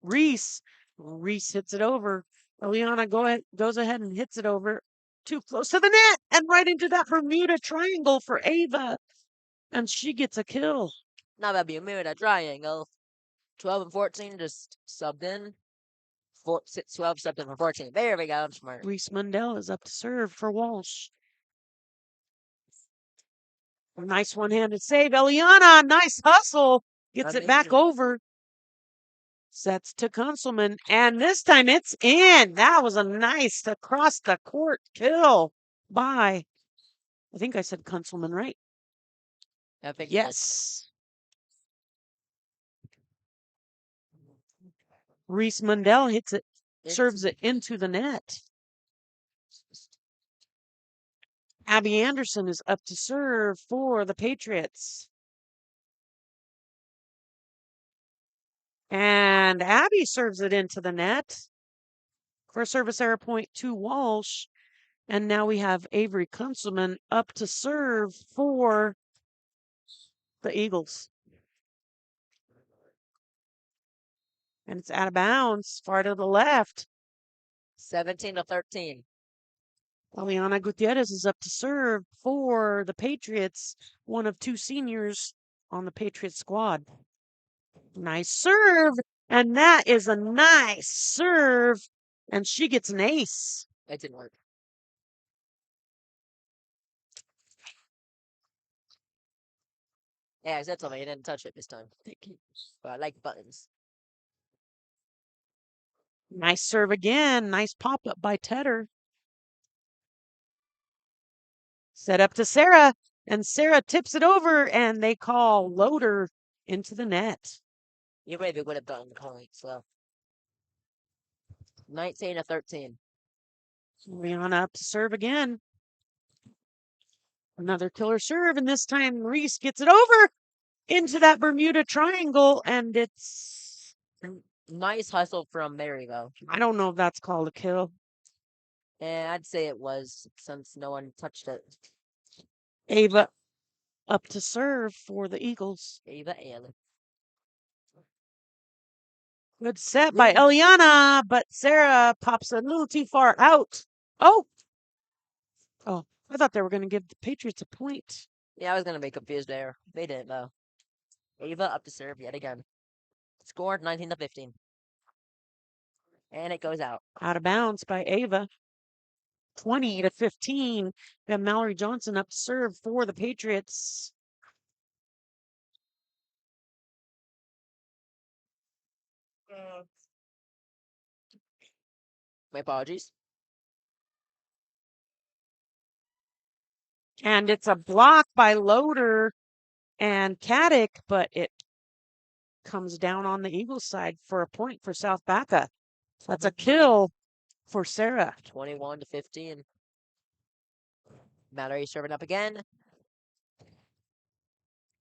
Reese. Reese hits it over. Eliana goes ahead and hits it over. Too close to the net and right into that Bermuda triangle for Ava. And she gets a kill. Not about Bermuda triangle. 12 and 14 just subbed in. 12 subbed in for 14. There we go. I'm smart. Reese Mundell is up to serve for Walsh. A nice one-handed save. Eliana, nice hustle. Gets it back over. Sets to Kunselman. And this time it's in. That was a nice across the court kill by, I think I said Kunselman, right? I think yes. Reese Mundell hits it, serves it into the net. Abby Anderson is up to serve for the Patriots. And Abby serves it into the net for a service error point to Walsh. And now we have Avery Kunselman up to serve for the Eagles. And it's out of bounds, far to the left. 17-13. Eliana Gutierrez is up to serve for the Patriots, one of 2 seniors on the Patriots squad. Nice serve, and that is a nice serve, and she gets an ace. That didn't work. Yeah, that's all. You didn't touch it this time. Thank you. But I like buttons. Nice serve again. Nice pop-up by Tedder. Set up to Sarah, and Sarah tips it over, and they call Loader into the net. You maybe would have done the point, so. 19-13. Rihanna up to serve again. Another killer serve, and this time Reese gets it over into that Bermuda triangle, and it's... Nice hustle from Mary, though. I don't know if that's called a kill. And I'd say it was, since no one touched it. Ava up to serve for the Eagles. Ava Allen. Good set by Eliana, but Sarah pops a little too far out. Oh, I thought they were going to give the Patriots a point. Yeah, I was going to be confused there. They didn't, though. Ava up to serve yet again. Scored 19-15. And it goes out. Out of bounds by Ava. 20-15. We have Mallory Johnson up to serve for the Patriots. My apologies. And it's a block by Loader and Caddick, but it comes down on the Eagles side for a point for South Baca. That's a kill for Sarah. 21-15. Mallory serving up again.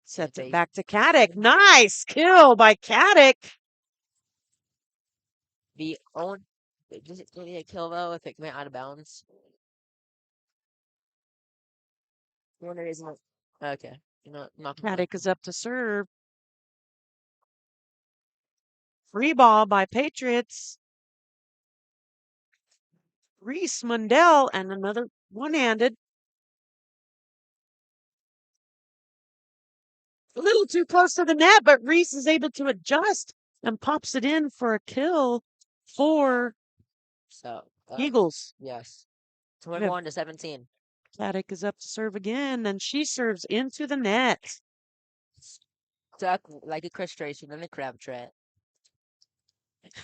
Sets it back to Caddick. Nice kill by Caddick. Does it be a kill, though, if it went out of bounds? Wonder isn't. Okay. Not Caddick is up to serve. Free ball by Patriots. Reese Mundell, and another one-handed. A little too close to the net, but Reese is able to adjust and pops it in for a kill for Eagles. Yes. 21-17. Paddock is up to serve again, and she serves into the net. Duck like a crustration and a crab trap.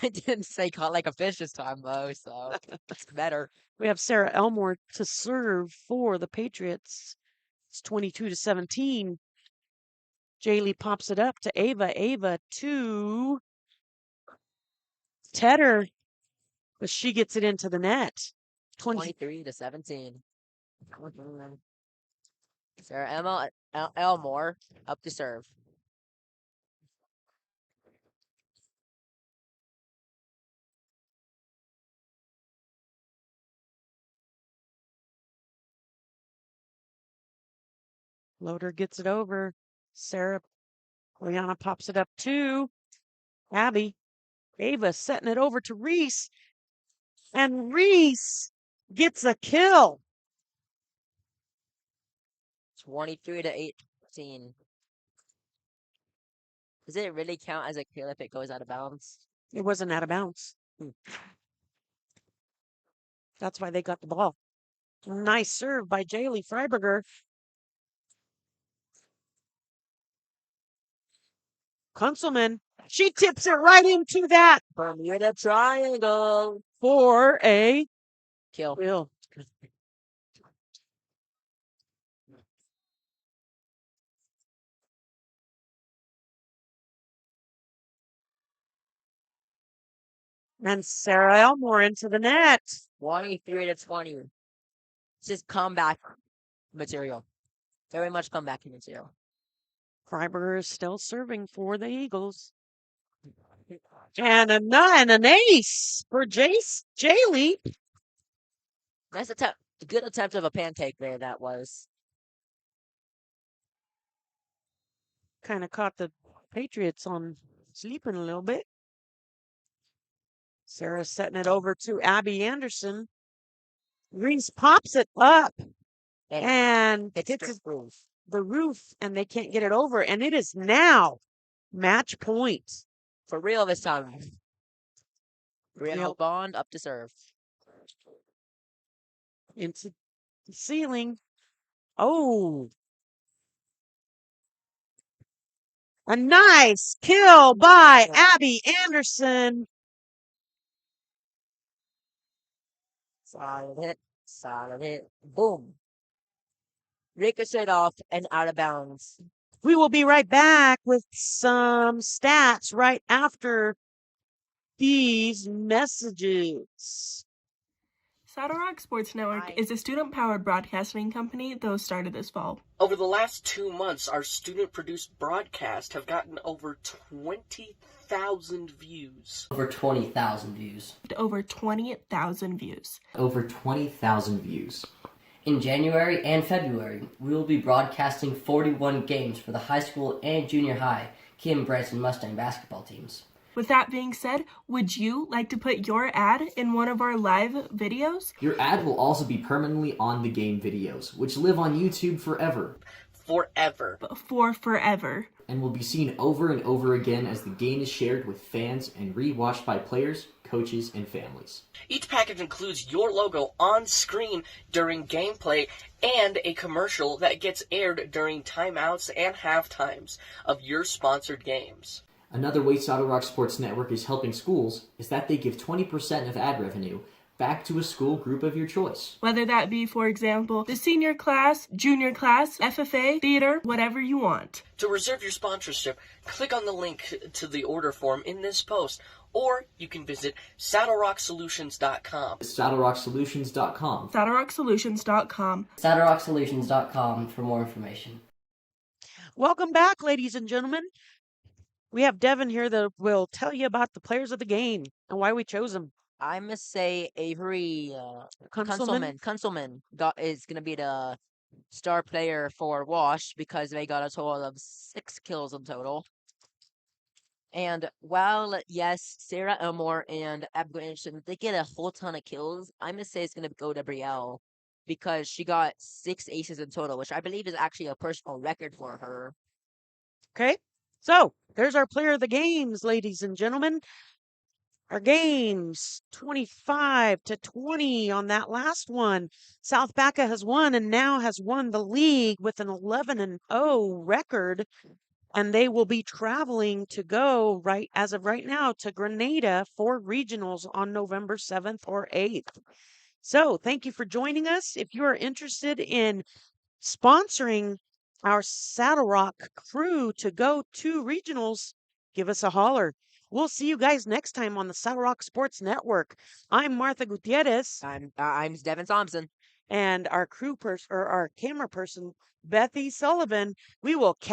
I didn't say caught like a fish this time, though, so it's better. We have Sarah Elmore to serve for the Patriots. It's 22-17. Jaylee pops it up to Ava. Ava to Tedder, but she gets it into the net. 23-17. Sarah Elmore up to serve. Loader gets it over. Sarah Liana pops it up to Abby. Ava setting it over to Reese. And Reese gets a kill. 23-18. Does it really count as a kill if it goes out of bounds? It wasn't out of bounds. That's why they got the ball. Nice serve by Jaylee Freiberger. Kunzelman, she tips it right into that Bermuda Triangle for a kill. And Sarah Elmore into the net. 23-20. This is comeback material. Very much comeback material. Freiberger is still serving for the Eagles. And an ace for Jaylee. Nice attempt. Good attempt of a pancake there, that was. Kind of caught the Patriots on sleeping a little bit. Sarah setting it over to Abby Anderson. Reese pops it up and hits the roof, and they can't get it over. And it is now match point. For real this time. Real Bond up to serve. Into the ceiling. Oh. A nice kill by Abby Anderson. Solid hit. Boom. Ricochet off and out of bounds. We will be right back with some stats right after these messages. Saddle Rock Sports Network is a student-powered broadcasting company that was started this fall. Over the last 2 months, our student-produced broadcasts have gotten over 20,000 views. Over 20,000 views. Over 20,000 views. Over 20,000 views. In January and February, we will be broadcasting 41 games for the high school and junior high Kim Branson Mustang basketball teams. With that being said, would you like to put your ad in one of our live videos? Your ad will also be permanently on the game videos, which live on YouTube forever. Forever. For forever. And will be seen over and over again as the game is shared with fans and re-watched by players, coaches, and families. Each package includes your logo on screen during gameplay and a commercial that gets aired during timeouts and half times of your sponsored games. Another way Saddle Rock Sports Network is helping schools is that they give 20% of ad revenue back to a school group of your choice. Whether that be, for example, the senior class, junior class, FFA, theater, whatever you want. To reserve your sponsorship, click on the link to the order form in this post, or you can visit SaddleRockSolutions.com. SaddleRockSolutions.com. SaddleRockSolutions.com. SaddleRockSolutions.com for more information. Welcome back, ladies and gentlemen. We have Devin here that will tell you about the players of the game and why we chose them. I must say Avery Kunzelman is going to be the star player for Walsh because they got a total of 6 kills in total. And while, yes, Sarah Elmore and Abigail Anderson, they get a whole ton of kills, I'm going to say it's going to go to Brielle because she got 6 aces in total, which I believe is actually a personal record for her. Okay, so there's our player of the games, ladies and gentlemen. Our games 25-20 on that last one. South Baca has won and now has won the league with an 11-0 record. And they will be traveling to go right as of right now to Grenada for regionals on November 7th or 8th. So thank you for joining us. If you are interested in sponsoring our Saddle Rock crew to go to regionals, give us a holler. We'll see you guys next time on the Saddle Rock Sports Network. I'm Martha Gutierrez. I'm Devin Thompson. And our crew person or our camera person, Bethy Sullivan. We will